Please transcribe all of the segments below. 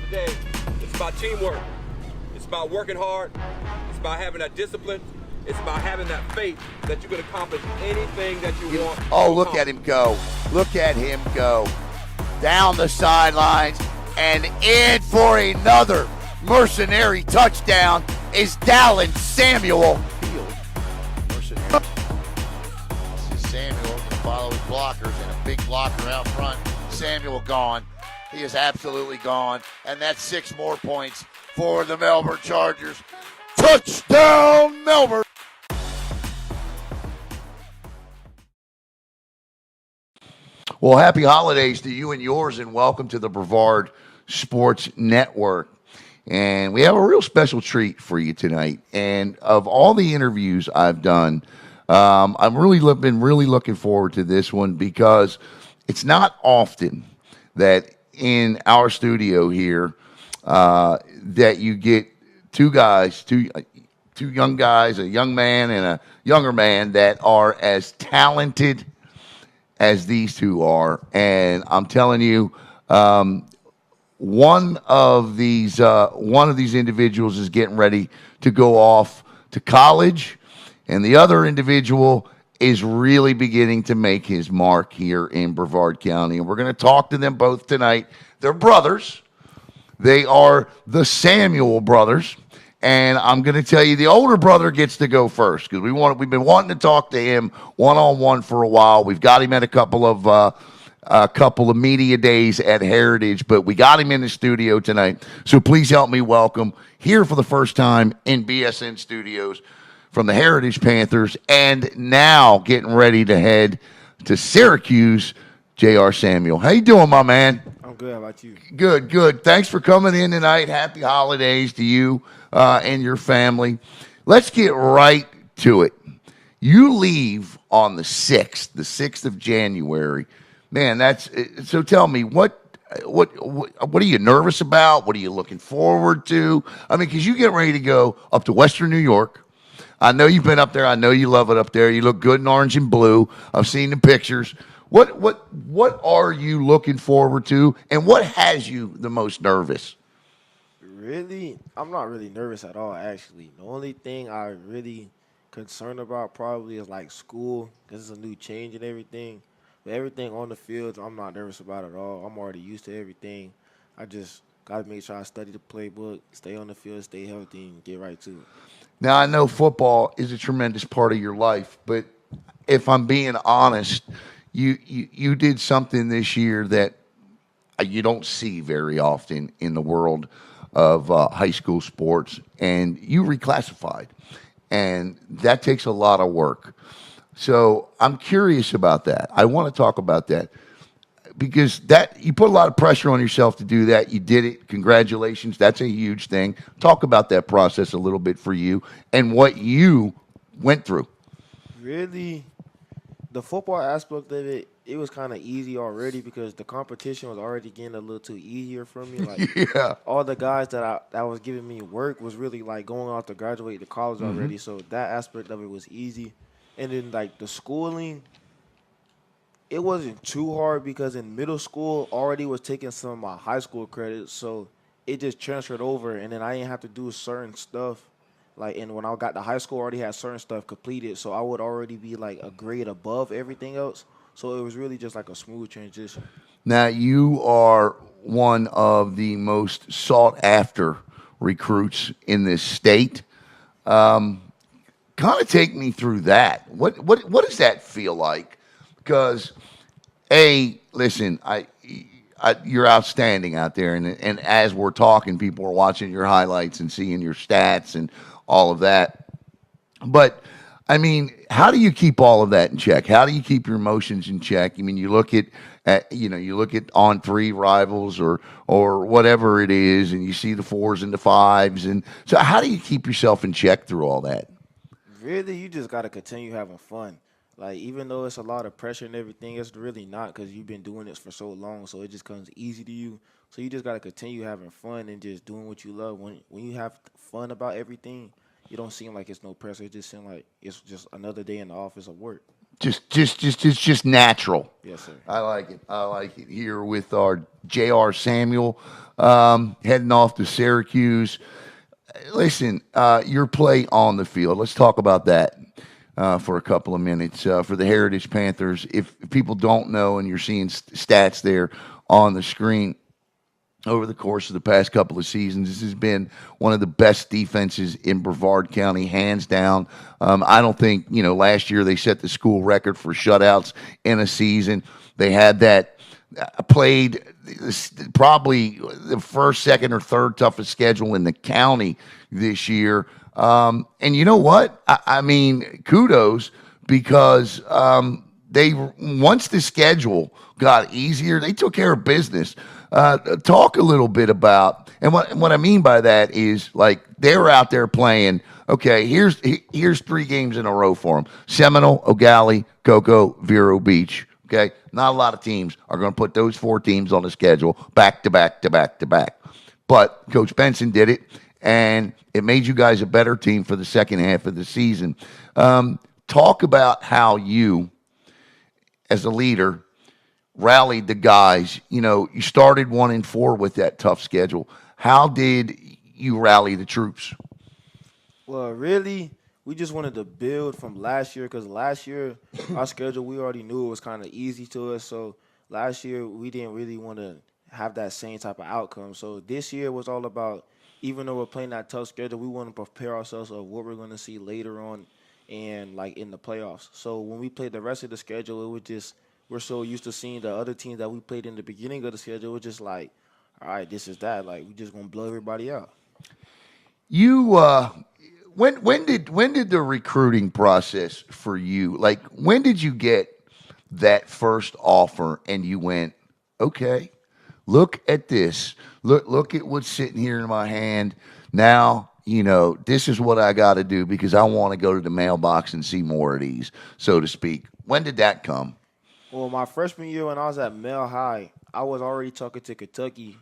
Today, it's about teamwork. It's about working hard. It's about having that discipline. It's about having that faith that you can accomplish anything that you want. Oh, look at him go. Look at him go. Down the sidelines and in for another mercenary touchdown is Dalin Samuel. This is Samuel going to follow his blockers and a big blocker out front. Samuel gone. He is absolutely gone. And that's 6 more points for the Melbourne Chargers. Touchdown, Melbourne! Well, happy holidays to you and yours, and welcome to the Brevard Sports Network. And we have a real special treat for you tonight. And of all the interviews I've done, I've been really looking forward to this one because it's not often that in our studio here that you get two young guys, a young man and a younger man that are as talented as these two are. And I'm telling you, one of these individuals is getting ready to go off to college, and the other individual is really beginning to make his mark here in Brevard County. And we're going to talk to them both tonight. They're brothers. They are the Samuel brothers. And I'm going to tell you, the older brother gets to go first because we've been wanting to talk to him one-on-one for a while. We've got him at a couple of media days at Heritage, but we got him in the studio tonight. So please help me welcome here for the first time in BSN Studios from the Heritage Panthers, and now getting ready to head to Syracuse, Ji'Aire Samuel. How you doing, my man? I'm good. How about you? Good. Thanks for coming in tonight. Happy holidays to you and your family. Let's get right to it. You leave on the 6th of January. Man, so tell me, what are you nervous about? What are you looking forward to? I mean, because you get ready to go up to Western New York. I know you've been up there. I know you love it up there. You look good in orange and blue. I've seen the pictures. What are you looking forward to, and what has you the most nervous? Really? I'm not really nervous at all, actually. The only thing I'm really concerned about probably is, like, school, because it's a new change and everything. But everything on the field, I'm not nervous about at all. I'm already used to everything. I just got to make sure I study the playbook, stay on the field, stay healthy, and get right to it. Now, I know football is a tremendous part of your life, but if I'm being honest, you did something this year that you don't see very often in the world of high school sports, and you reclassified, and that takes a lot of work. So I'm curious about that. I want to talk about that because you put a lot of pressure on yourself to do that. You did it. Congratulations. That's a huge thing. Talk about that process a little bit for you and what you went through. Really, the football aspect of it, it was kind of easy already because the competition was already getting a little too easier for me. Like, yeah. All the guys that was giving me work was really, like, going off to graduate to college already. So that aspect of it was easy. And then, like, the schooling, it wasn't too hard because in middle school already was taking some of my high school credits, so it just transferred over, and then I didn't have to do certain stuff. Like, and when I got to high school, I already had certain stuff completed, so I would already be, like, a grade above everything else. So it was really just like a smooth transition. Now, you are one of the most sought-after recruits in this state. Kind of take me through that. What does that feel like? Because, listen, you're outstanding out there, and as we're talking, people are watching your highlights and seeing your stats and all of that. But I mean, how do you keep all of that in check? How do you keep your emotions in check? I mean, you look at on three rivals or whatever it is, and you see the 4s and the 5s, and so how do you keep yourself in check through all that? Really, you just gotta continue having fun. Like even though it's a lot of pressure and everything, it's really not because you've been doing this for so long. So it just comes easy to you. So you just gotta continue having fun and just doing what you love. When you have fun about everything, it don't seem like it's no pressure. It just seems like it's just another day in the office of work. Just natural. Yes, sir. I like it. I like it. Here with our Ji'Aire Samuel, heading off to Syracuse. Listen, your play on the field. Let's talk about that for a couple of minutes. For the Heritage Panthers, if people don't know and you're seeing stats there on the screen, over the course of the past couple of seasons, this has been one of the best defenses in Brevard County, hands down. I don't think, last year they set the school record for shutouts in a season. They had that played probably the first, second, or third toughest schedule in the county this year. And you know what? I mean, kudos, because they once the schedule got easier, they took care of business. Talk a little bit about, and what I mean by that is, like, they're out there playing. Okay, here's 3 games in a row for them: Seminole, O'Galley, Cocoa, Vero Beach. Okay, not a lot of teams are going to put those 4 teams on the schedule back to back to back to back. But Coach Benson did it, and it made you guys a better team for the second half of the season. Talk about how you, as a leader, rallied the guys. You started 1-4 with that tough schedule. How did you rally the troops? Well, really, we just wanted to build from last year because last year our schedule, we already knew it was kind of easy to us. So last year we didn't really want to have that same type of outcome. So this year was all about, even though we're playing that tough schedule, we want to prepare ourselves of what we're going to see later on and like in the playoffs. So when we played the rest of the schedule, it was just, we're so used to seeing the other teams that we played in the beginning of the schedule. It was just like, all right, this is that. Like, we just gonna blow everybody out. You when did the recruiting process for you, like, when did you get that first offer and you went, okay, look at this, look at what's sitting here in my hand now, this is what I got to do because I want to go to the mailbox and see more of these, so to speak. When did that come? Well, my freshman year when I was at Mel High, I was already talking to Kentucky.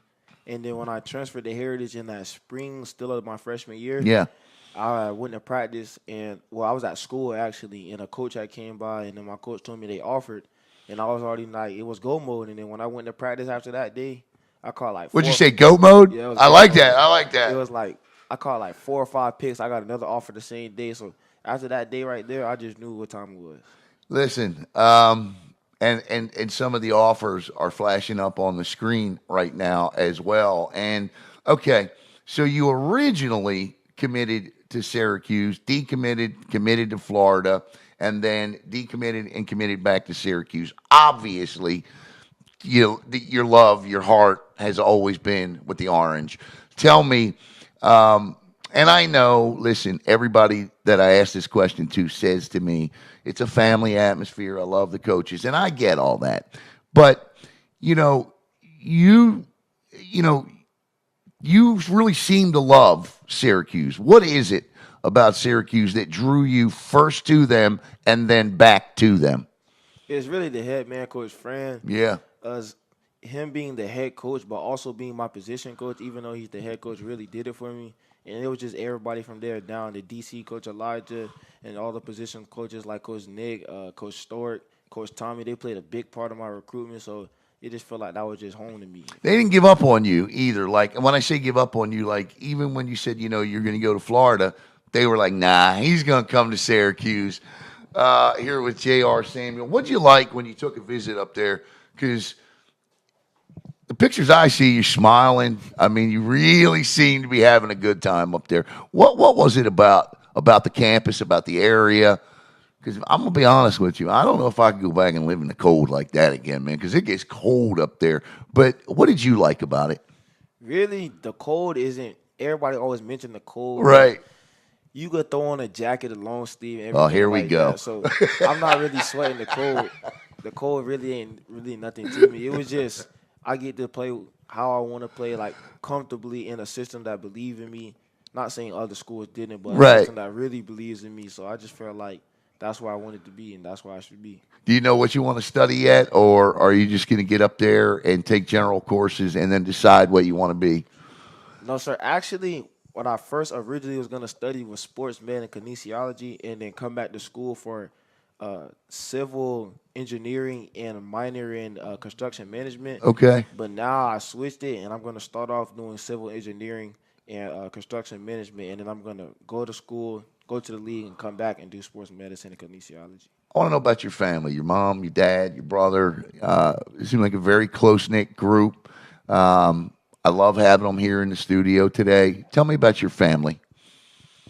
And then when I transferred to Heritage in that spring, still of my freshman year, Yeah. I went to practice. And, well, I was at school, actually, and a coach had came by, and then my coach told me they offered. And I was already like, it was go mode. And then when I went to practice after that day, I caught like What'd you 4. say, go mode? Yeah, it was I go like mode. that. I like that. It was like, I caught like 4 or 5 picks. I got another offer the same day. So after that day right there, I just knew what time it was. Listen, and some of the offers are flashing up on the screen right now as well. And okay, so you originally committed to Syracuse, decommitted, committed to Florida, and then decommitted and committed back to Syracuse. Obviously, your love, your heart has always been with the Orange. Tell me, and I know, listen, everybody that I ask this question to says to me, it's a family atmosphere. I love the coaches, and I get all that. But, you really seem to love Syracuse. What is it about Syracuse that drew you first to them and then back to them? It's really the head man coach, Fran. Yeah. Us, him being the head coach, but also being my position coach, even though he's the head coach, really did it for me. And it was just everybody from there down, the DC coach Elijah, and all the position coaches like Coach Nick, Coach Stork, Coach Tommy. They played a big part of my recruitment, so it just felt like that was just home to me. They didn't give up on you either. Like, and when I say give up on you, like, even when you said, you're going to go to Florida, they were like, nah, he's going to come to Syracuse. Here with Ji'Aire Samuel. What'd you like when you took a visit up there? Because the pictures I see, you're smiling. I mean, you really seem to be having a good time up there. What was it about the campus, about the area? Because I'm going to be honest with you, I don't know if I could go back and live in the cold like that again, man, because it gets cold up there. But what did you like about it? Really, the cold isn't – everybody always mention the cold. Right. You could throw on a jacket, a long sleeve, and everything. Oh, here we like go. That. So I'm not really sweating the cold. The cold really ain't really nothing to me. It was just I get to play how I want to play, like comfortably in a system that believe in me. not saying other schools didn't, but Right. a system that really believes in me. So I just felt like that's where I wanted to be, and that's where I should be. Do you know what you want to study yet, or are you just going to get up there and take general courses and then decide what you want to be? No, sir. Actually, what I first originally was gonna study was sports med and kinesiology, and then come back to school for civil engineering and a minor in construction management. Okay. But now I switched it, and I'm gonna start off doing civil engineering and construction management, and then I'm gonna go to school, go to the league, and come back and do sports medicine and kinesiology. I want to know about your family, your mom, your dad, your brother. It seems like a very close-knit group. I love having them here in the studio today. Tell me about your family.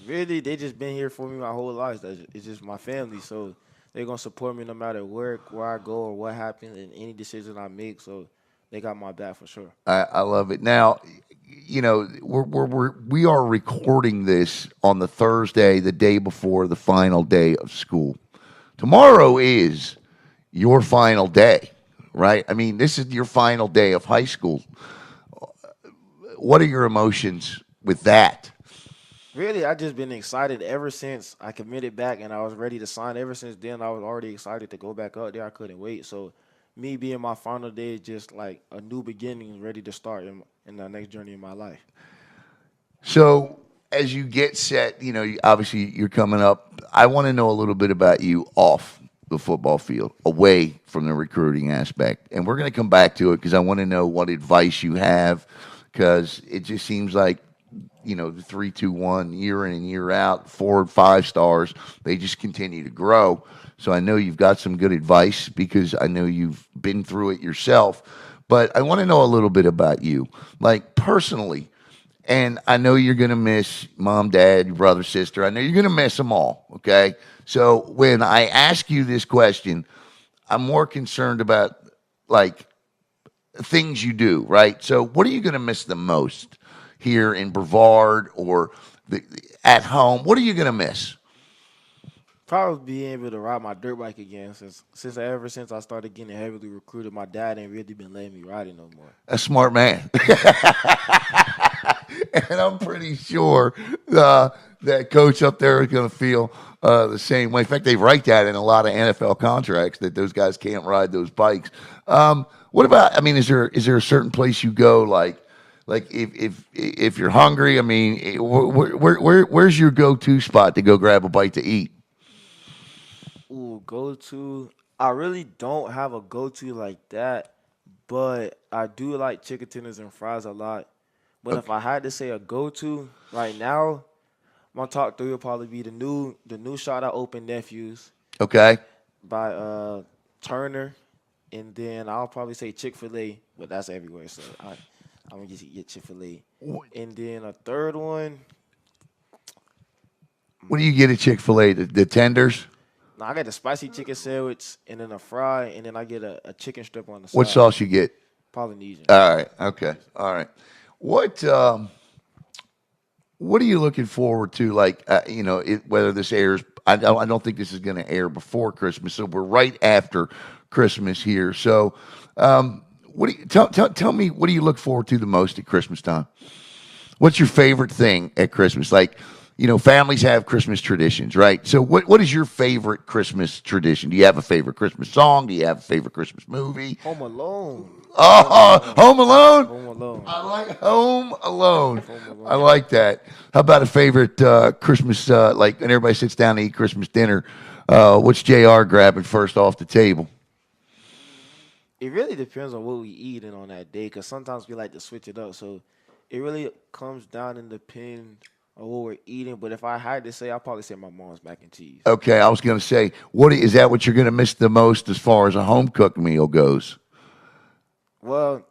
Really, they just been here for me my whole life. It's just my family, so they're gonna support me no matter where I go or what happens and any decision I make. So they got my back for sure. I love it. Now, you know, we are recording this on the Thursday, the day before the final day of school. Tomorrow is your final day, right? I mean, this is your final day of high school. What are your emotions with that? Really, I just been excited ever since I committed back and I was ready to sign. Ever since then, I was already excited to go back up there. I couldn't wait. So, me being my final day is just like a new beginning, ready to start in the next journey in my life. So, as you get set, you know, obviously you're coming up. I want to know a little bit about you off the football field, away from the recruiting aspect. And we're going to come back to it because I want to know what advice you have, because it just seems like, you know, the 3-2-1 year in and year out, 4 and 5 stars, they just continue to grow. So I know you've got some good advice because I know you've been through it yourself. But I want to know a little bit about you, like personally. And I know you're going to miss mom, dad, your brother, sister. I know you're going to miss them all, okay? So when I ask you this question, I'm more concerned about, like, things you do, right? So what are you going to miss the most here in Brevard or at home? What are you going to miss? Probably being able to ride my dirt bike again ever since I started getting heavily recruited. My dad ain't really been letting me ride it no more. A smart man. And I'm pretty sure that coach up there is going to feel the same way. In fact, they write that in a lot of NFL contracts that those guys can't ride those bikes. What about? I mean, is there a certain place you go like if you're hungry? I mean, where's your go-to spot to go grab a bite to eat? Ooh, go-to. I really don't have a go-to like that, but I do like chicken tenders and fries a lot. But if I had to say a go-to right now, my top three would probably be the new shot I opened, Nephews Okay. by Turner, and then I'll probably say Chick-fil-A, but that's everywhere, so I'm gonna just get Chick-fil-A. And then a third one, What do you get at Chick-fil-A? The tenders? no, I got the spicy chicken sandwich, and then a fry, and then I get a chicken strip on the side. What sauce you get? Polynesian. All right. Okay. All right. What are you looking forward to? Like, you know, whether this airs, I don't think this is going to air before Christmas, so we're right after Christmas here. So, what do you tell me? What do you look forward to the most at Christmas time? What's your favorite thing at Christmas? Like, you know, families have Christmas traditions, right? So what is your favorite Christmas tradition? Do you have a favorite Christmas song? Do you have a favorite Christmas movie? Home Alone. Oh, Home Alone? Home Alone. I like Home Alone. Home Alone. I like that. How about a favorite Christmas, like when everybody sits down to eat Christmas dinner, what's Ji'Aire grabbing first off the table? It really depends on what we eating on that day, because sometimes we like to switch it up. So it really comes down and depends on what we're eating. But if I had to say, I'd probably say my mom's mac and cheese. Okay, I was going to say, is that what you're going to miss the most as far as a home cooked meal goes? Well,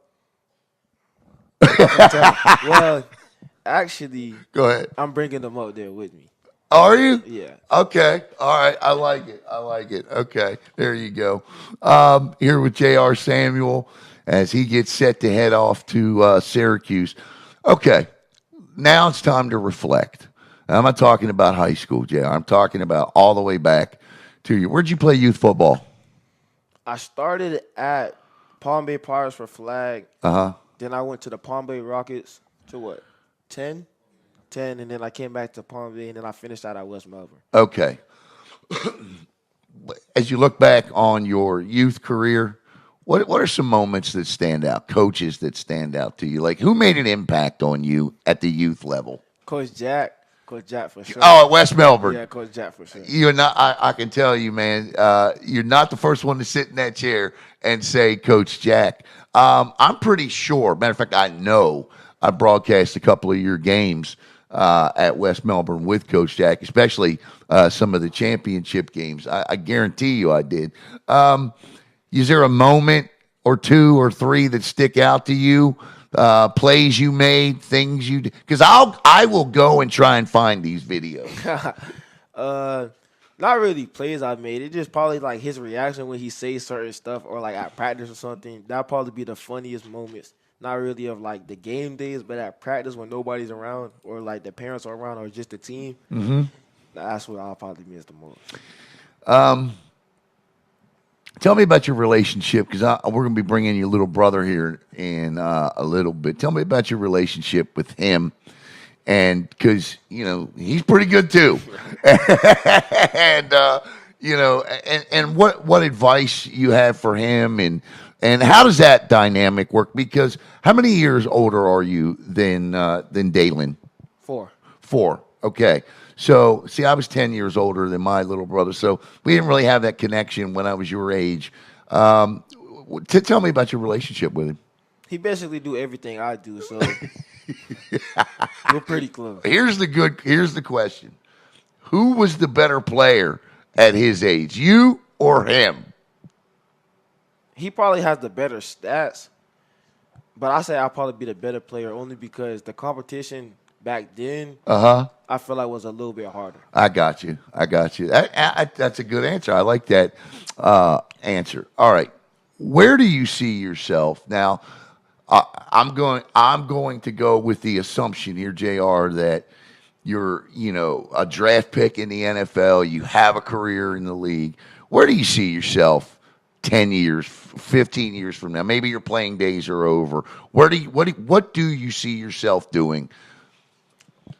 actually, Go ahead. I'm bringing them up there with me. Are you? Yeah. Okay. All right. I like it. Okay. There you go. Here with Ji'Aire Samuel as he gets set to head off to Syracuse. Okay. Now it's time to reflect. I'm not talking about high school, Ji'Aire. I'm talking about all the way back to you. Where'd you play youth football? I started at Palm Bay Pirates for flag. Uh-huh. Then I went to the Palm Bay Rockets to what? 10? 10, and then I came back to Palm Bay, and then I finished out at West Melbourne. Okay. As you look back on your youth career, what are some moments that stand out, coaches that stand out to you? Like, who made an impact on you at the youth level? Coach Jack for sure. Oh, at West Melbourne. Yeah, Coach Jack for sure. You're not. I can tell you, man. You're not the first one to sit in that chair and say, "Coach Jack." I'm pretty sure. Matter of fact, I know I broadcast a couple of your games at West Melbourne with Coach Jack, especially some of the championship games. I guarantee you, I did. Is there a moment or two or three that stick out to you? Plays you made, things you did? Because I will go and try and find these videos. Not really plays I made. It just probably like his reaction when he says certain stuff or like at practice or something. That'll probably be the funniest moments. Not really of like the game days, but at practice when nobody's around or like the parents are around or just the team. Mm-hmm. That's what I'll probably miss the most. Tell me about your relationship, because we're going to be bringing your little brother here in a little bit. Tell me about your relationship with him, and because he's pretty good too, and and what advice you have for him, and how does that dynamic work? Because how many years older are you than Dalin? 4. 4. Okay. So, see, I was 10 years older than my little brother, so we didn't really have that connection when I was your age. Tell me about your relationship with him. He basically do everything I do, so we're pretty close. Here's the question. Who was the better player at his age, you or him? He probably has the better stats, but I say I'll probably be the better player only because the competition back then, I feel like was a little bit harder. I got you. That's a good answer. I like that answer. All right, where do you see yourself now? I'm going to go with the assumption here, Ji'Aire, that you're a draft pick in the NFL. You have a career in the league. Where do you see yourself 10 years, 15 years from now? Maybe your playing days are over. What do you see yourself doing?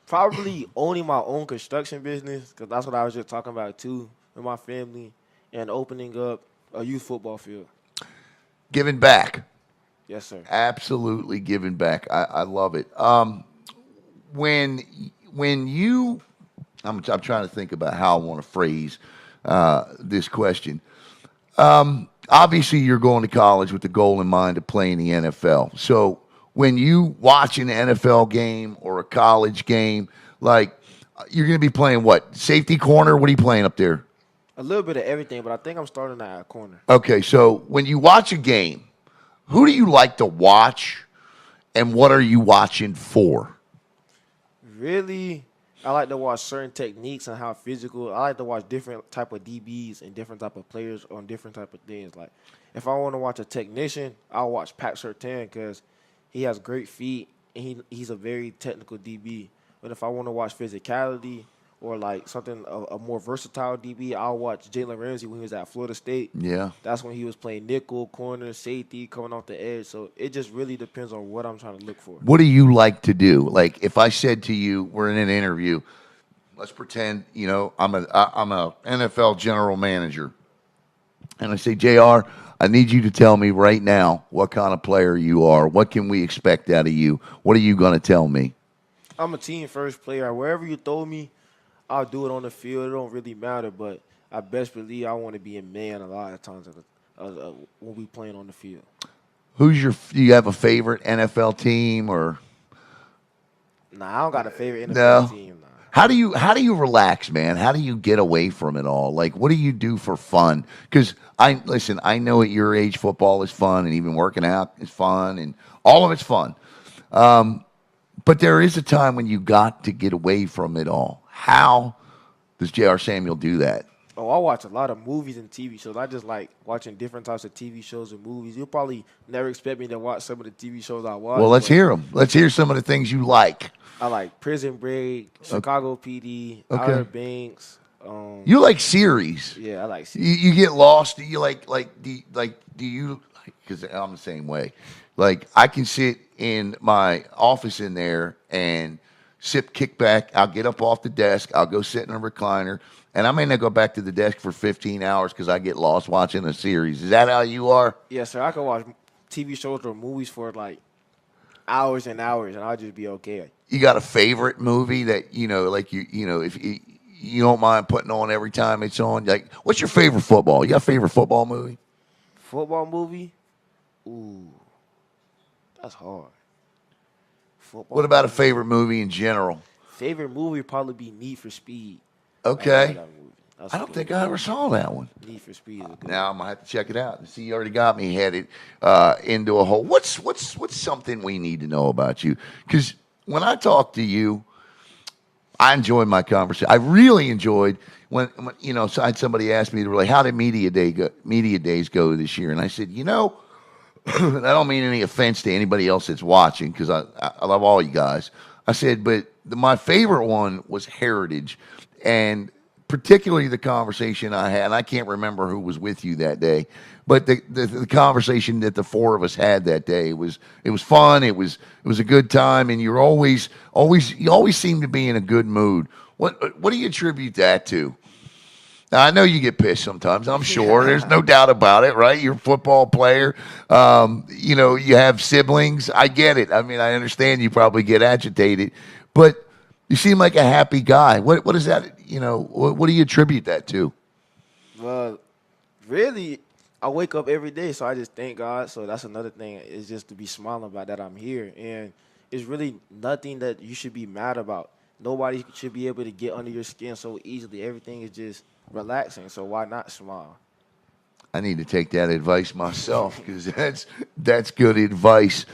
Probably owning my own construction business, because that's what I was just talking about too with my family, and opening up a youth football field. Giving back. Yes, sir. Absolutely giving back. I love it. When you, I'm trying to think about how I want to phrase this question. Obviously, you're going to college with the goal in mind to play in the NFL. So when you watch an NFL game or a college game, like, you're going to be playing what? Safety corner? What are you playing up there? A little bit of everything, but I think I'm starting at a corner. Okay, so when you watch a game, who do you like to watch, and what are you watching for? Really, I like to watch certain techniques and how physical. I like to watch different type of DBs and different type of players on different type of things. Like, if I want to watch a technician, I'll watch Pat Surtain because he has great feet, and he's a very technical DB. But if I want to watch physicality or like something a more versatile DB, I'll watch Jalen Ramsey when he was at Florida State. Yeah. That's when he was playing nickel, corner, safety, coming off the edge. So it just really depends on what I'm trying to look for. What do you like to do? Like, if I said to you, we're in an interview, let's pretend, I'm a NFL general manager, and I say, Ji'Aire, I need you to tell me right now what kind of player you are. What can we expect out of you? What are you going to tell me? I'm a team-first player. Wherever you throw me, I'll do it on the field. It don't really matter, but I best believe I want to be a man a lot of times when we playing on the field. Do you have a favorite NFL team or? Nah, I don't got a favorite NFL team. Nah. How do you relax, man? How do you get away from it all? Like, what do you do for fun? Because I know at your age football is fun, and even working out is fun, and all of it's fun. But there is a time when you got to get away from it all. How does Ji'Aire Samuel do that? Oh, I watch a lot of movies and TV shows. I just like watching different types of TV shows and movies. You'll probably never expect me to watch some of the TV shows I watch. Well, let's hear them. Let's hear some of the things you like. I like Prison Break, Chicago PD, Outer Banks. You like series? Yeah, I like series. You get lost. Do you do you? Because I'm the same way. Like, I can sit in my office in there and sip kickback. I'll get up off the desk. I'll go sit in a recliner. And I may not go back to the desk for 15 hours because I get lost watching a series. Is that how you are? Yes, sir. I can watch TV shows or movies for like hours and hours, and I'll just be okay. You got a favorite movie that, like if you don't mind putting on every time it's on? Like, what's your favorite football? You got a favorite football movie? Football movie? Ooh, that's hard. Football. What about a favorite movie in general? Favorite movie would probably be Need for Speed. Okay. I don't think I ever saw that one. Need for Speed. Now I'm gonna have to check it out. See, you already got me headed into a hole. What's something we need to know about you? Because when I talk to you, I enjoyed my conversation. I really enjoyed when so I had somebody ask me, really, how did media days go this year? And I said, I don't mean any offense to anybody else that's watching because I love all you guys. I said, but my favorite one was Heritage, and particularly the conversation I had. And I can't remember who was with you that day, but the conversation that the four of us had that day was fun. It was a good time, and you always seem to be in a good mood. What do you attribute that to? Now, I know you get pissed sometimes. I'm sure. There's no doubt about it, right? You're a football player. You have siblings. I get it. I mean, I understand you probably get agitated, but you seem like a happy guy. What is that? What do you attribute that to? Well, really, I wake up every day, so I just thank God. So that's another thing, is just to be smiling about that I'm here. And it's really nothing that you should be mad about. Nobody should be able to get under your skin so easily. Everything is just relaxing, so why not smile? I need to take that advice myself because that's good advice.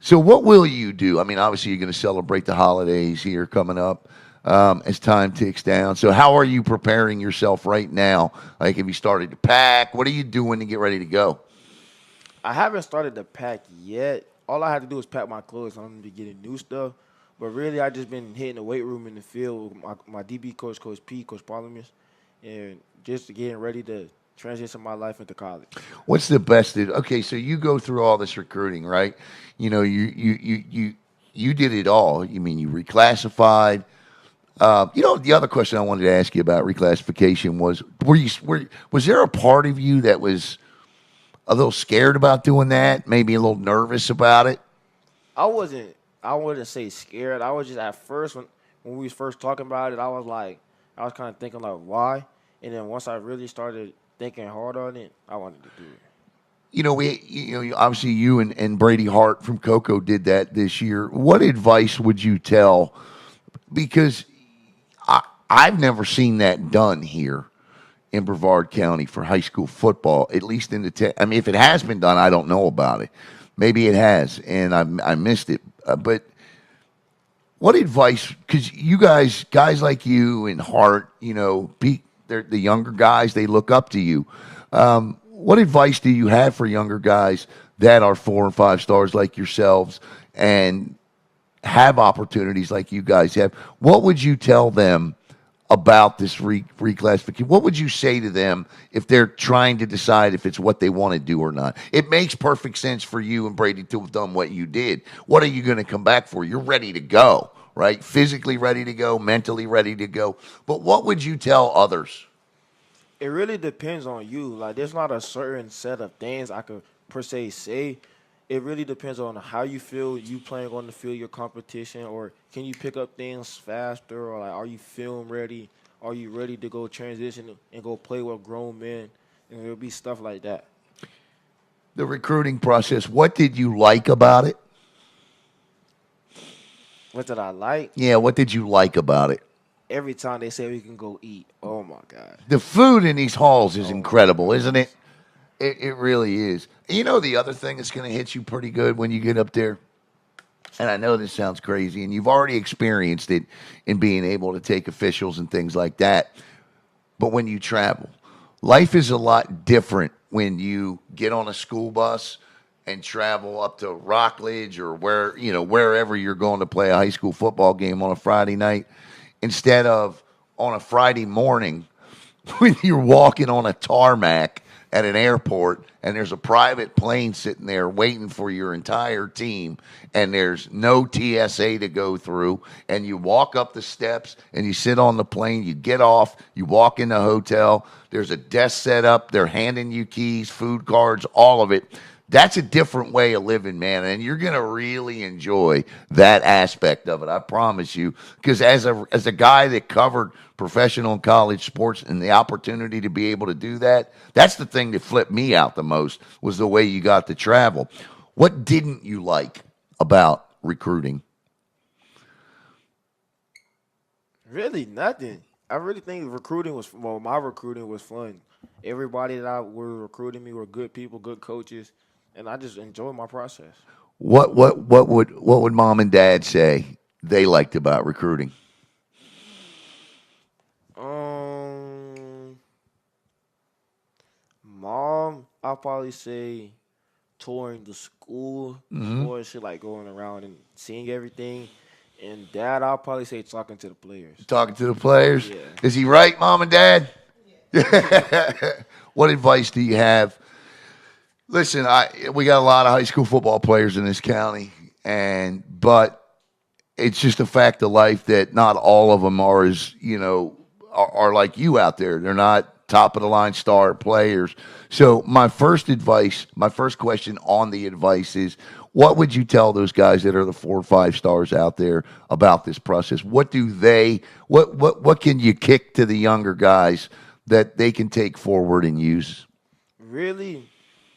So what will you do? I mean, obviously you're going to celebrate the holidays here coming up as time ticks down. So how are you preparing yourself right now? Like, have you started to pack? What are you doing to get ready to go? I haven't started to pack yet. All I have to do is pack my clothes. I'm going to be getting new stuff. But really, I just been hitting the weight room in the field with my DB coach, Coach P, Coach Parliament, and just getting ready to transition my life into college. What's the best? Okay, so you go through all this recruiting, right? You did it all. You mean you reclassified? The other question I wanted to ask you about reclassification was: was there a part of you that was a little scared about doing that? Maybe a little nervous about it? I wouldn't say scared. I was just at first when we was first talking about it, I was kind of thinking like why, and then once I really started thinking hard on it, I wanted to do it. Obviously you and Brady Hart from Coco did that this year. What advice would you tell? Because I've never seen that done here in Brevard County for high school football, at least in the I mean, if it has been done, I don't know about it. Maybe it has, and I missed it. But what advice? Because you guys like you and Hart, they're the younger guys. They look up to you. What advice do you have for younger guys that are 4 and 5 stars like yourselves and have opportunities like you guys have? What would you tell them about this reclassification? What would you say to them if they're trying to decide if it's what they want to do or not? It makes perfect sense for you and Brady to have done what you did. What are you going to come back for? You're ready to go, right? Physically ready to go, mentally ready to go. But what would you tell others? It really depends on you. Like, there's not a certain set of things I could per se say. It really depends on how you feel, you playing on the field, your competition, or can you pick up things faster, or like, are you film ready? Are you ready to go transition and go play with grown men? And it'll be stuff like that. The recruiting process, what did you like about it? What did I like? Yeah, what did you like about it? Every time they say we can go eat, oh my God. The food in these halls is incredible, isn't it? It really is. The other thing that's going to hit you pretty good when you get up there, and I know this sounds crazy, and you've already experienced it in being able to take officials and things like that, but when you travel, life is a lot different when you get on a school bus and travel up to Rockledge or wherever you're going to play a high school football game on a Friday night, instead of on a Friday morning when you're walking on a tarmac at an airport and there's a private plane sitting there waiting for your entire team and there's no TSA to go through and you walk up the steps and you sit on the plane, you get off, you walk in the hotel, there's a desk set up, they're handing you keys, food cards, all of it. That's a different way of living, man, and you're going to really enjoy that aspect of it. I promise you, because as a guy that covered professional and college sports and the opportunity to be able to do that, that's the thing that flipped me out the most was the way you got to travel. What didn't you like about recruiting? Really, nothing. I really think my recruiting was fun. Everybody that were recruiting me were good people, good coaches, and I just enjoyed my process. What would mom and dad say they liked about recruiting? Mom, I'll probably say touring the school, or shit like going around and seeing everything. And dad, I'll probably say talking to the players. Talking to the players? Yeah. Is he right, mom and dad? What advice do you have? Listen, we got a lot of high school football players in this county, but it's just a fact of life that not all of them are as, are like you out there. They're not top of the line star players. So my first question on the advice is, what would you tell those guys that are the 4 or 5 stars out there about this process? What can you kick to the younger guys that they can take forward and use? Really,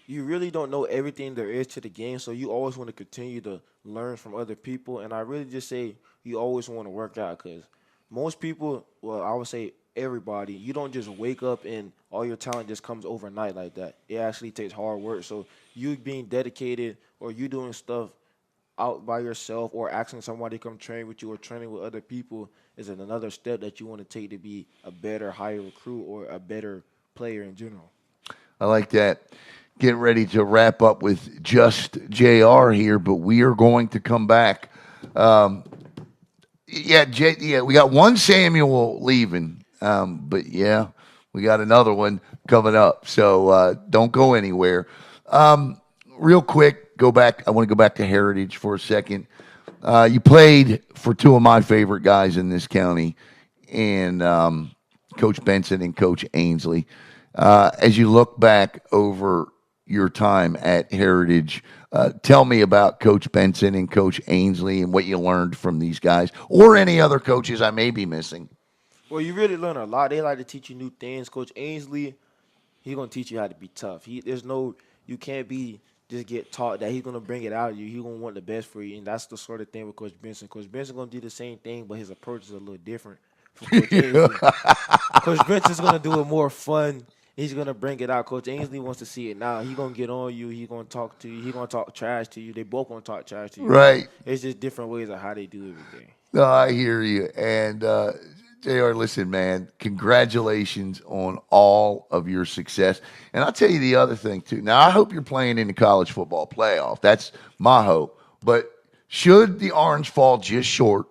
you really don't know everything there is to the game, so you always want to continue to learn from other people. And I really just say you always want to work out because most people, well, I would say everybody, you don't just wake up and all your talent just comes overnight like that. It actually takes hard work. So you being dedicated or you doing stuff out by yourself or asking somebody to come train with you or training with other people is another step that you want to take to be a better, higher recruit or a better player in general. I like that. Getting ready to wrap up with just Ji'Aire here, but we are going to come back. We got one Samuel leaving, but yeah, we got another one coming up. So don't go anywhere. Real quick, I want to go back to Heritage for a second. You played for 2 of my favorite guys in this county, and Coach Benson and Coach Ainsley. As you look back over your time at Heritage, tell me about Coach Benson and Coach Ainsley and what you learned from these guys or any other coaches I may be missing. Well, you really learn a lot. They like to teach you new things. Coach Ainsley, he's going to teach you how to be tough. You can't be just get taught that he's going to bring it out of you. He's going to want the best for you, and that's the sort of thing with Coach Benson. Coach Benson going to do the same thing, but his approach is a little different from Coach Ainsley. Coach Benson's going to do it more fun. He's going to bring it out. Coach Ainsley wants to see it now. He's going to get on you. He's going to talk to you. He's going to talk trash to you. They both going to talk trash to you. Right. It's just different ways of how they do everything. No, I hear you. And Ji'Aire, listen, man, congratulations on all of your success. And I'll tell you the other thing, too. Now, I hope you're playing in the college football playoff. That's my hope. But should the Orange fall just short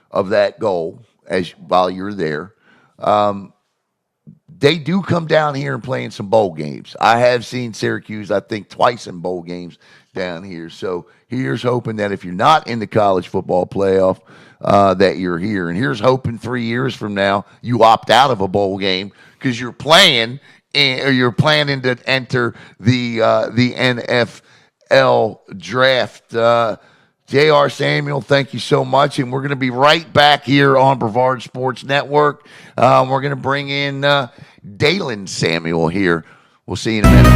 of that goal while you're there, they do come down here and play in some bowl games. I have seen Syracuse, I think, twice in bowl games down here. So here's hoping that if you're not in the college football playoff, that you're here. And here's hoping 3 years from now you opt out of a bowl game because you're planning to enter the NFL draft. Ji'Aire Samuel, thank you so much. And we're going to be right back here on Brevard Sports Network. We're going to bring in Dalin Samuel here. We'll see you in a minute.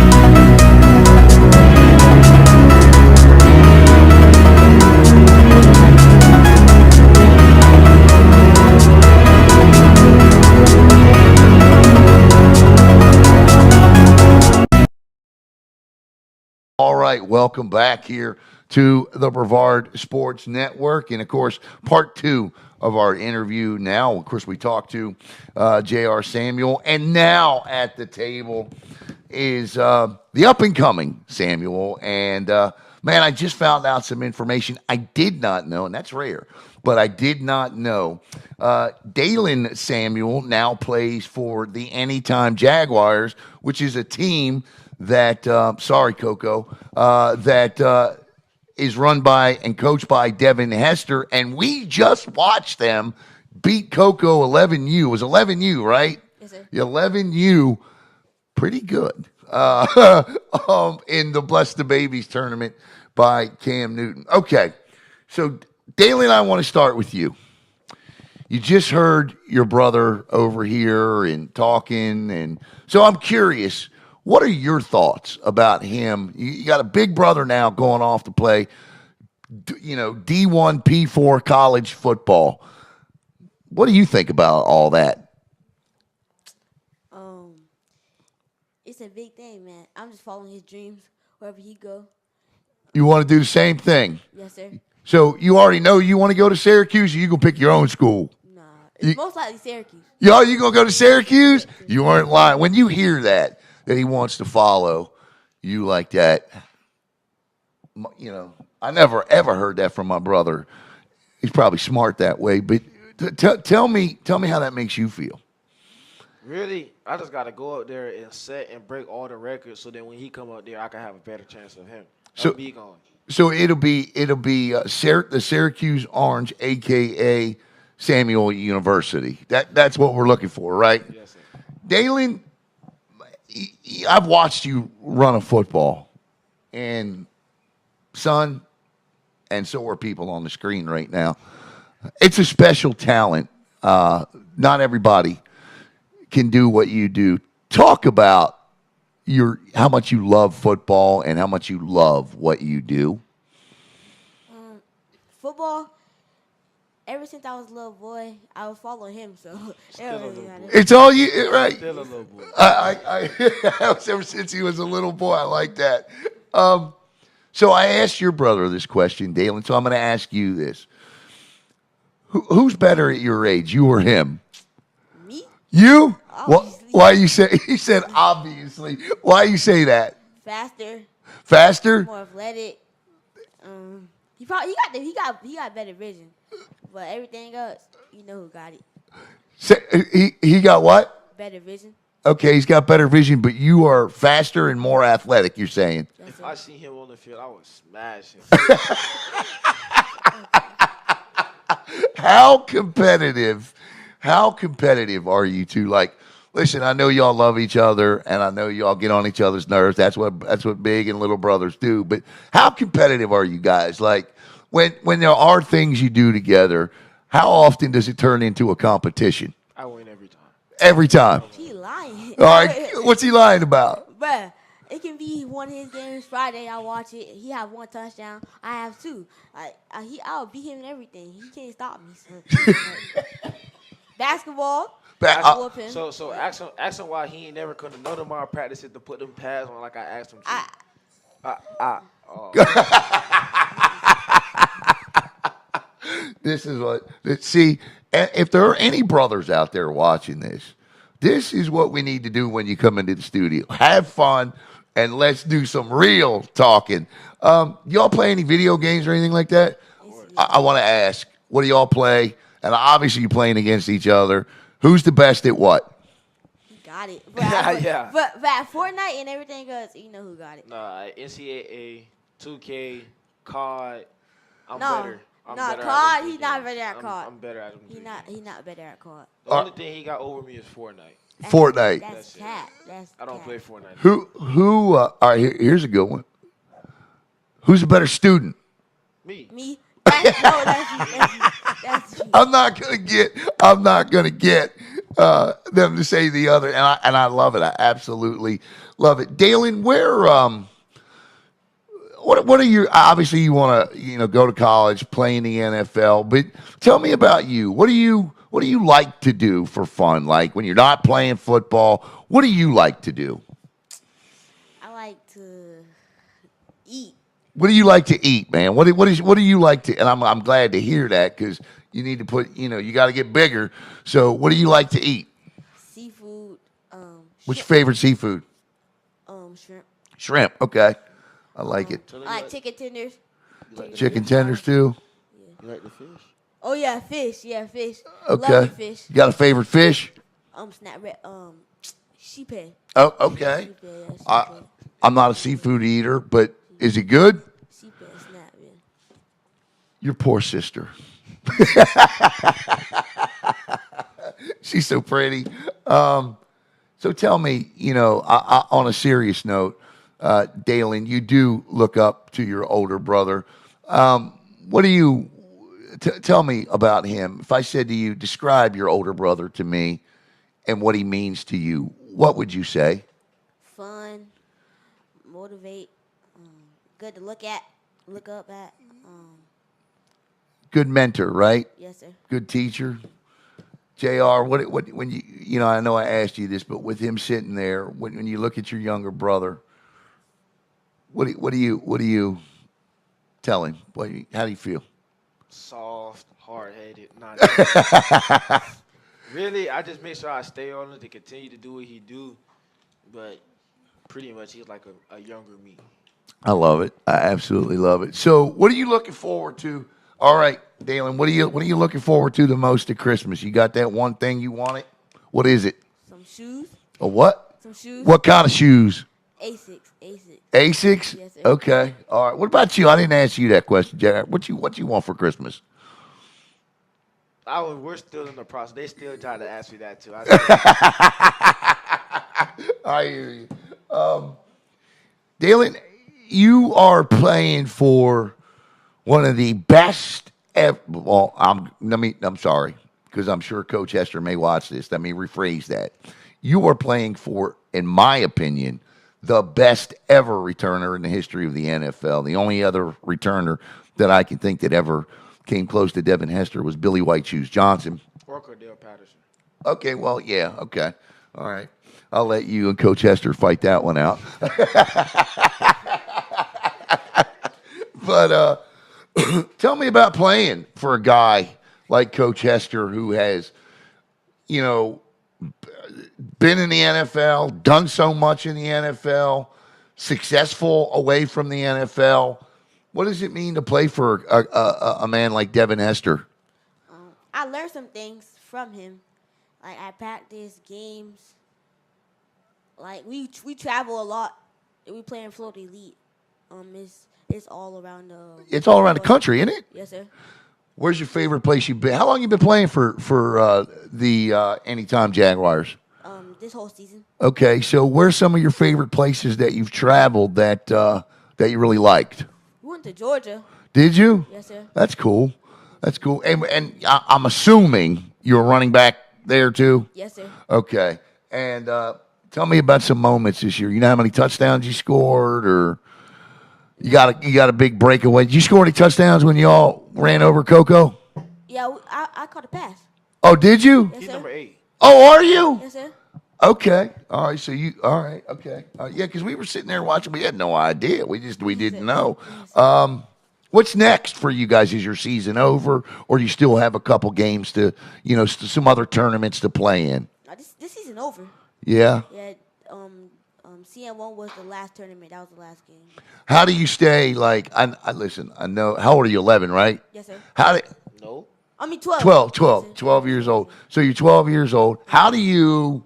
All right, welcome back here to the Brevard Sports Network. And, of course, part 2 of our interview now. Of course, we talked to Ji'Aire Samuel. And now at the table is the up-and-coming Samuel. And Man, I just found out some information I did not know, and that's rare, but I did not know. Dalin Samuel now plays for the Anytime Jaguars, which is a team that, sorry, Coco, that is run by and coached by Devin Hester, and we just watched them beat Coco 11U. It was 11U, right? Yes, sir. 11U, pretty good. In the Bless the Babies tournament by Cam Newton. Okay, so Dalin, I want to start with you. You just heard your brother over here and talking, and so I'm curious, what are your thoughts about him? You got a big brother now going off to play, D1, P4 college football. What do you think about all that? It's a big thing, man. I'm just following his dreams wherever he go. You want to do the same thing? Yes, sir. So you already know you want to go to Syracuse, or you gonna pick your own school? Nah, it's most likely Syracuse. Yo, you gonna go to Syracuse? You weren't lying. When you hear that he wants to follow you like that, I never ever heard that from my brother. He's probably smart that way, but tell me how that makes you feel. Really, I just got to go up there and set and break all the records so that when he come up there, I can have a better chance of him. So it'll be the Syracuse Orange, a.k.a. Samuel University. That's what we're looking for, right? Yes, sir. Dalin, I've watched you run a football, and son, and so are people on the screen right now. It's a special talent. Not everybody can do what you do. Talk about how much you love football and how much you love what you do. Football. Ever since I was a little boy, I was following him. So It's all you, right? Still a little boy. I ever since he was a little boy, I like that. So I asked your brother this question, Dalin. So I'm going to ask you this: Who's better at your age, you or him? Me? You? Obviously. Why you say? He said obviously. Why you say that? Faster. Faster? More athletic. He got better vision, but everything else, you know who got it. He got what? Better vision. Okay, he's got better vision, but you are faster and more athletic. You're saying? If I see him on the field, I would smash him. How competitive are you two? Like, listen, I know y'all love each other, and I know y'all get on each other's nerves. That's what big and little brothers do. But how competitive are you guys? Like, when there are things you do together, how often does it turn into a competition? I win every time. Every time. He lying. All right, what's he lying about? Bruh, it can be one of his games Friday. I watch it. He have one touchdown. I have two. I'll beat him in everything. He can't stop me. So. Basketball. Whoop him. So ask him why he ain't never come to none of my practices to put them pads on like I asked him to. This is what, see, if there are any brothers out there watching this is what we need to do when you come into the studio. Have fun, and let's do some real talking. Y'all play any video games or anything like that? I want to ask, what do y'all play? And obviously you're playing against each other. Who's the best at what? He got it. Yeah. But at Fortnite and everything else, you know who got it. Nah, NCAA, 2K, COD. I'm No. better. I'm No, better COD, at he's not better at COD. I'm better at them. He not better at COD. The only thing he got over me is Fortnite. Fortnite. That's cat. I don't play Fortnite. Who all right, here's a good one. Who's a better student? Me. That's you. I'm not gonna get them to say the other, and I love it. I absolutely love it. Dalin, what are your? Obviously, you want to go to college, play in the NFL, but tell me about you. What do you like to do for fun? Like when you're not playing football, what do you like to do? I like to eat. What do you like to eat, man? What do you like to? And I'm glad to hear that because you need to put, you got to get bigger. So what do you like to eat? Seafood. What's your favorite seafood? Shrimp. Shrimp. Okay. I like it. So I like chicken tenders. Chicken tenders too. You like the fish? Oh yeah, fish. Yeah, fish. Okay. Love the fish. You got a favorite fish? Snap red. Sheephead. Oh, okay. Sheephead. Yeah, sheephead. I'm not a seafood eater, but is it good? Sheephead snap. Yeah. Your poor sister. She's so pretty. So tell me, on a serious note, Dalin, you do look up to your older brother. What do you tell me about him? If I said to you, describe your older brother to me and what he means to you, what would you say? Fun, motivate, good to look up at. Good mentor, right? Yes, sir. Good teacher. Ji'Aire, what when you I know I asked you this, but with him sitting there, when you look at your younger brother, what do you tell him? How do you feel? Soft, hard-headed. Really, I just make sure I stay on him to continue to do what he do. But pretty much, he's like a younger me. I love it. I absolutely love it. So, what are you looking forward to? All right, Dalin, what are you looking forward to the most at Christmas? You got that one thing you wanted? What is it? Some shoes. A what? Some shoes. What kind of shoes? Asics. Asics? Yes, sir. Okay. All right. What about you? I didn't ask you that question, Jack. What you want for Christmas? We're still in the process. They still try to ask me that too. I hear you. Dalin, you are playing for one of the best ever. Well, I'm sorry, because I'm sure Coach Hester may watch this. Let me rephrase that. You are playing for, in my opinion, the best ever returner in the history of the NFL. The only other returner that I can think that ever came close to Devin Hester was Billy White Shoes Johnson. Or Cordell Patterson. Okay, well, yeah, okay. All right. I'll let you and Coach Hester fight that one out. But tell me about playing for a guy like Coach Hester who has, been in the NFL, done so much in the NFL, successful away from the NFL. What does it mean to play for a man like Devin Hester? I learned some things from him. Like I practice games. Like we travel a lot. We play in Florida Elite. It's all around the. It's all around the country, isn't it? Yes, sir. Where's your favorite place you've been? How long you been playing for the Anytime Jaguars? This whole season. Okay, so where's some of your favorite places that you've traveled that you really liked? We went to Georgia. Did you? Yes, sir. That's cool. That's cool. And I'm assuming you're running back there too? Yes, sir. Okay. And tell me about some moments this year. You know how many touchdowns you scored, or you got a big breakaway? Did you score any touchdowns when you all ran over Coco? Yeah, I caught a pass. Oh, did you? Yes, He's sir. number 8. Oh, are you? Yes, sir. Okay. All right. So all right. Okay. Yeah, because we were sitting there watching. We had no idea. We didn't know. What's next for you guys? Is your season over, or do you still have a couple games to, some other tournaments to play in? This season over. Yeah. Yeah. CN1 was the last tournament. That was the last game. How do you stay listen, I know, how old are you, 11, right? Yes, sir. No. I mean 12. 12 years old. So you're 12 years old. How do you,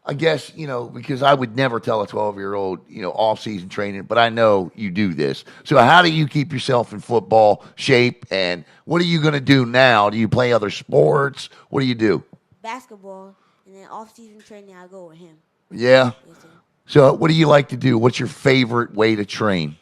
I guess, because I would never tell a 12-year-old, off-season training, but I know you do this. So how do you keep yourself in football shape, and what are you going to do now? Do you play other sports? What do you do? Basketball, and then off-season training, I go with him. Yeah? Yes, sir. So what do you like to do? What's your favorite way to train?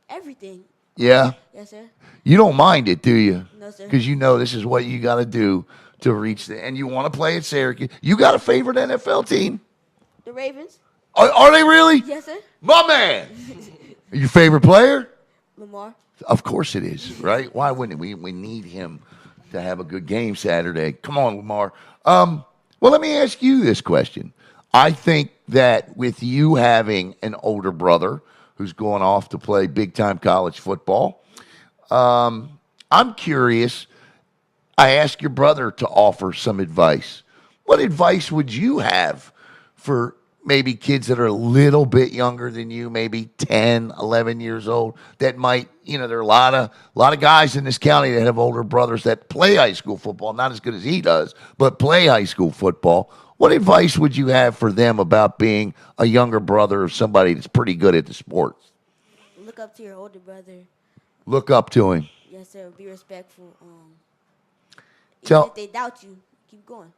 Everything. Yeah? Yes, sir. You don't mind it, do you? No, sir. Because this is what you got to do to reach and you want to play at Syracuse. You got a favorite NFL team? The Ravens. Are they really? Yes, sir. My man. Your favorite player? Lamar. Of course it is, right? Why wouldn't we? We need him to have a good game Saturday. Come on, Lamar. Well, let me ask you this question. I think that with you having an older brother who's going off to play big-time college football, I'm curious. I asked your brother to offer some advice. What advice would you have for maybe kids that are a little bit younger than you, maybe 10, 11 years old, that might, there are a lot of guys in this county that have older brothers that play high school football, not as good as he does, but play high school football. What advice would you have for them about being a younger brother of somebody that's pretty good at the sport? Look up to your older brother. Look up to him. Yes, sir. Be respectful. Tell- Even if they doubt you, keep going.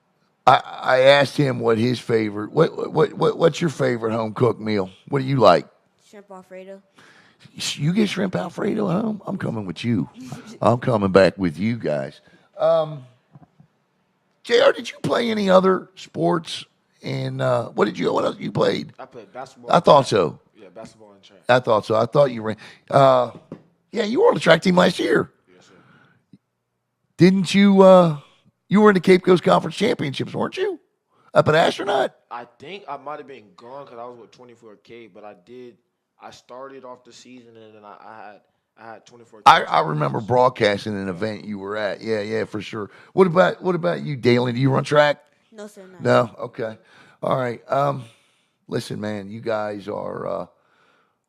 I asked him what his favorite. What's your favorite home cooked meal? What do you like? Shrimp Alfredo. You get shrimp Alfredo home? I'm coming with you. I'm coming back with you guys. JR, did you play any other sports? And what else you played? I played basketball. I thought so. Yeah, basketball and track. I thought so. I thought you ran. Yeah, you were on the track team last year. Yes, sir. Didn't you? You were in the Cape Coast Conference Championships, weren't you? Up at Astronaut? I think I might have been gone because I was with 24K, but I started off the season and then I had 24K. I remember broadcasting an event you were at. Yeah, for sure. What about you, Dalin? Do you run track? No, sir. Not. No? Okay. All right. Listen, man, you guys are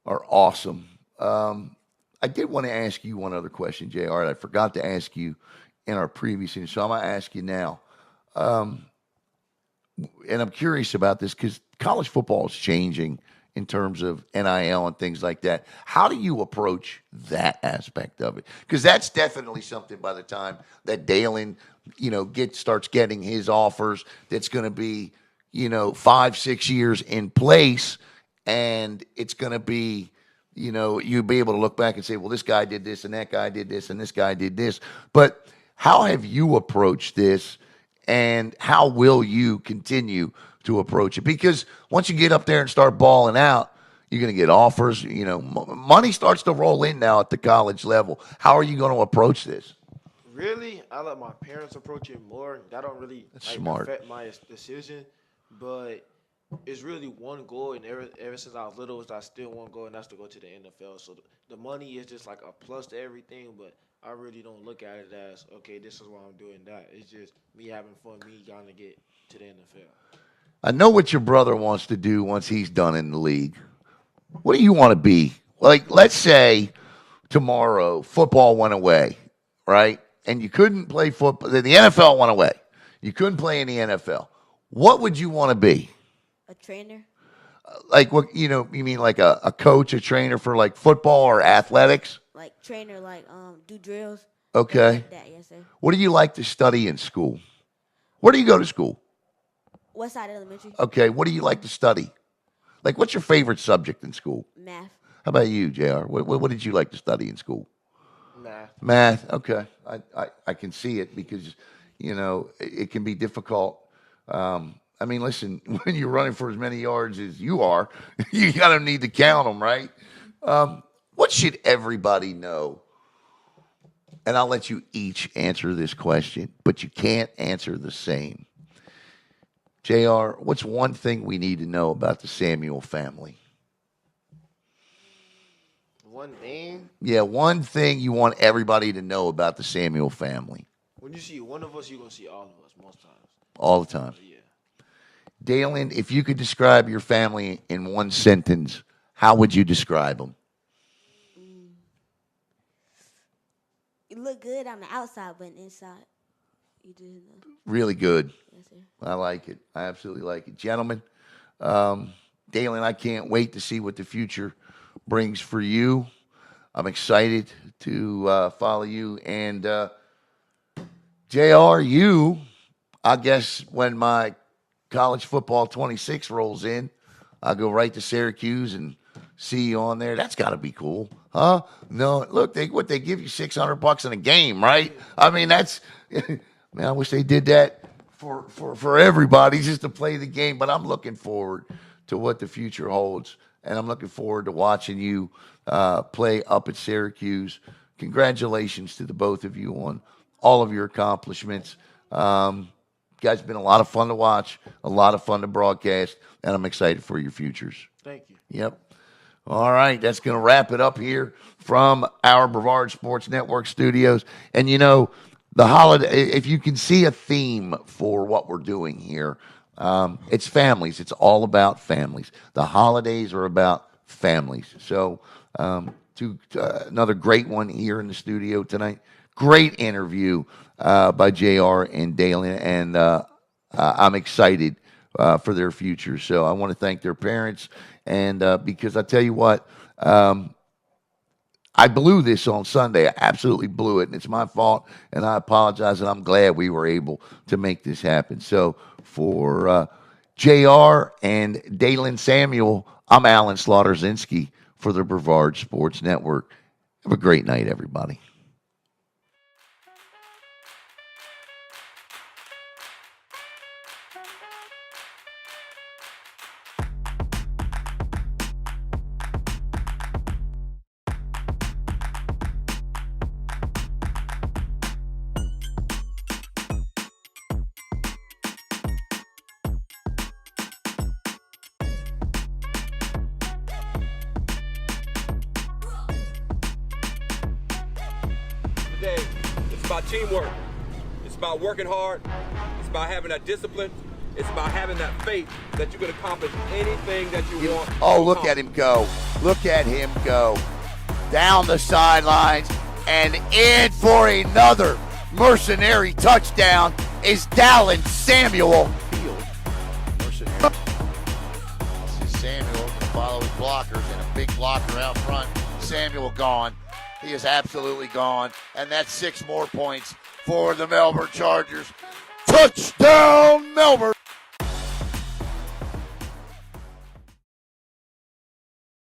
awesome. I did want to ask you one other question, JR. I forgot to ask you in our previous interview, so I'm going to ask you now. And I'm curious about this because college football is changing in terms of NIL and things like that. How do you approach that aspect of it? Because that's definitely something by the time that Dalin, starts getting his offers, that's going to be, 5-6 years in place, and it's going to be, you'll be able to look back and say, well, this guy did this, and that guy did this, and this guy did this. But how have you approached this, and how will you continue to approach it? Because once you get up there and start balling out, you're going to get offers. Money starts to roll in now at the college level. How are you going to approach this? Really, I let my parents approach it more. That don't really affect my decision, but it's really one goal, and ever since I was little, I still one goal, and that's to go to the NFL. So the money is just like a plus to everything, but I really don't look at it as, okay, this is why I'm doing that. It's just me having fun, me going to get to the NFL. I know what your brother wants to do once he's done in the league. What do you want to be? Like, let's say tomorrow football went away, right? And you couldn't play football. The NFL went away. You couldn't play in the NFL. What would you want to be? A trainer. Like what? You mean like a coach, a trainer for like football or athletics? Like trainer, do drills. Okay. Like that, yes, sir. What do you like to study in school? Where do you go to school? Westside Elementary. Okay. What do you like to study? Like, what's your favorite subject in school? Math. How about you, JR? What did you like to study in school? Math. Okay. I can see it because, it can be difficult. Listen, when you're running for as many yards as you are, you got to need to count them, right? What should everybody know? And I'll let you each answer this question, but you can't answer the same. JR, what's one thing we need to know about the Samuel family? One thing? Yeah, one thing you want everybody to know about the Samuel family. When you see one of us, you're going to see all of us most times. All the time. Yeah. Dalin, if you could describe your family in one sentence, how would you describe them? You look good on the outside, but inside, you do. Really good. Yes, sir. I like it. I absolutely like it. Gentlemen, Dalin, I can't wait to see what the future brings for you. I'm excited to follow you. And JR, I guess when my college football 26 rolls in, I'll go right to Syracuse and see you on there. That's got to be cool, huh? No, look, they give you $600 in a game, right? I mean, that's man. I wish they did that for everybody just to play the game. But I'm looking forward to what the future holds, and I'm looking forward to watching you play up at Syracuse. Congratulations to the both of you on all of your accomplishments. Guys, been a lot of fun to watch, a lot of fun to broadcast, and I'm excited for your futures. Thank you. Yep. All right, that's going to wrap it up here from our Brevard Sports Network studios. And, the holiday, if you can see a theme for what we're doing here, It's families. It's all about families. The holidays are about families. So, another great one here in the studio tonight. Great interview by Ji'Aire and Dalin, and I'm excited for their future. So I want to thank their parents, and because I tell you what, I blew this on Sunday. I absolutely blew it, and it's my fault, and I apologize, and I'm glad we were able to make this happen. So for Ji'Aire and Dalin Samuel, I'm Alan Slaughter-Zinski for the Brevard Sports Network. Have a great night, everybody. Today, it's about teamwork. It's about working hard. It's about having that discipline. It's about having that faith that you can accomplish anything that you want. Oh, look at him go. Look at him go. Down the sidelines and in for another mercenary touchdown is Dalin Samuel. This is Samuel going to follow his blockers and a big blocker out front. Samuel gone. He is absolutely gone. And that's 6 more points for the Melbourne Chargers. Touchdown, Melbourne!